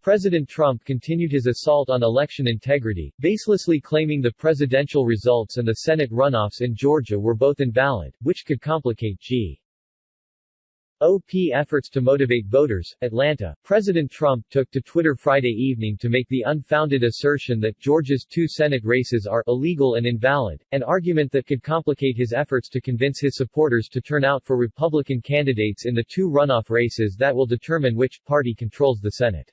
President Trump continued his assault on election integrity, baselessly claiming the presidential results and the Senate runoffs in Georgia were both invalid, which could complicate GOP efforts to motivate voters. Atlanta, President Trump took to Twitter Friday evening to make the unfounded assertion that Georgia's 2 Senate races are illegal and invalid, an argument that could complicate his efforts to convince his supporters to turn out for Republican candidates in the 2 runoff races that will determine which party controls the Senate.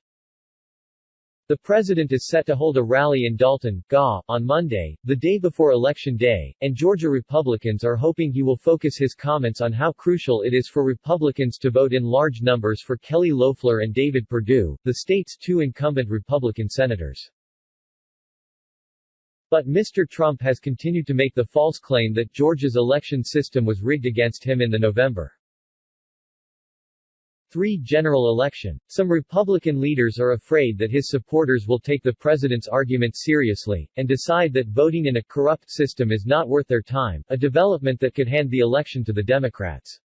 The president is set to hold a rally in Dalton, GA, on Monday, the day before Election Day, and Georgia Republicans are hoping he will focus his comments on how crucial it is for Republicans to vote in large numbers for Kelly Loeffler and David Perdue, the state's 2 incumbent Republican senators. But Mr. Trump has continued to make the false claim that Georgia's election system was rigged against him in the November 3 general election. Some Republican leaders are afraid that his supporters will take the president's argument seriously, and decide that voting in a corrupt system is not worth their time, a development that could hand the election to the Democrats.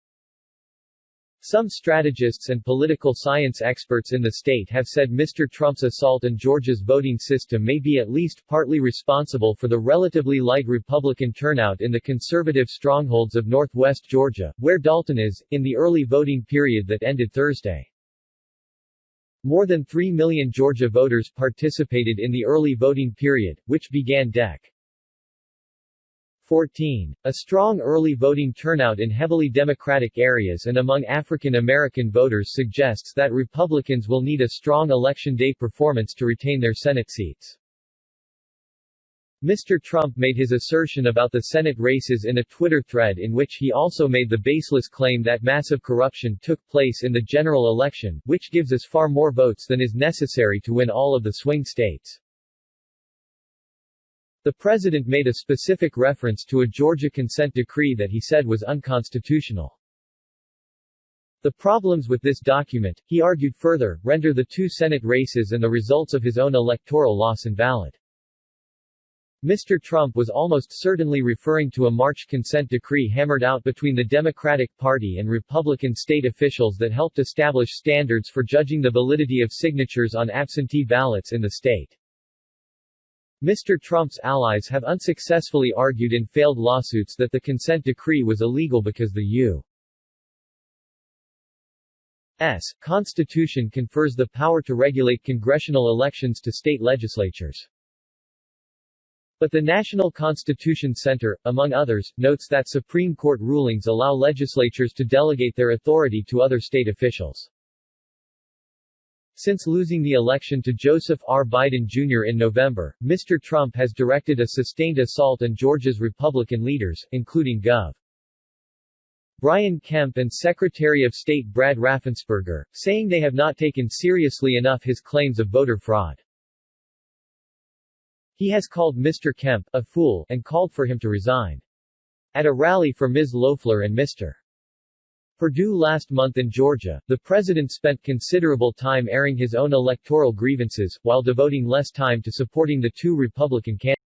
Some strategists and political science experts in the state have said Mr. Trump's assault on Georgia's voting system may be at least partly responsible for the relatively light Republican turnout in the conservative strongholds of northwest Georgia, where Dalton is, in the early voting period that ended Thursday. More than 3 million Georgia voters participated in the early voting period, which began Dec. 14. A strong early voting turnout in heavily Democratic areas and among African American voters suggests that Republicans will need a strong Election Day performance to retain their Senate seats. Mr. Trump made his assertion about the Senate races in a Twitter thread in which he also made the baseless claim that massive corruption took place in the general election, which gives us far more votes than is necessary to win all of the swing states. The president made a specific reference to a Georgia consent decree that he said was unconstitutional. The problems with this document, he argued further, render the 2 Senate races and the results of his own electoral loss invalid. Mr. Trump was almost certainly referring to a March consent decree hammered out between the Democratic Party and Republican state officials that helped establish standards for judging the validity of signatures on absentee ballots in the state. Mr. Trump's allies have unsuccessfully argued in failed lawsuits that the consent decree was illegal because the U.S. Constitution confers the power to regulate congressional elections to state legislatures. But the National Constitution Center, among others, notes that Supreme Court rulings allow legislatures to delegate their authority to other state officials. Since losing the election to Joseph R. Biden Jr. in November, Mr. Trump has directed a sustained assault on Georgia's Republican leaders, including Gov. Brian Kemp and Secretary of State Brad Raffensperger, saying they have not taken seriously enough his claims of voter fraud. He has called Mr. Kemp a fool and called for him to resign. At a rally for Ms. Loeffler and Mr. Perdue last month in Georgia, the president spent considerable time airing his own electoral grievances, while devoting less time to supporting the 2 Republican candidates.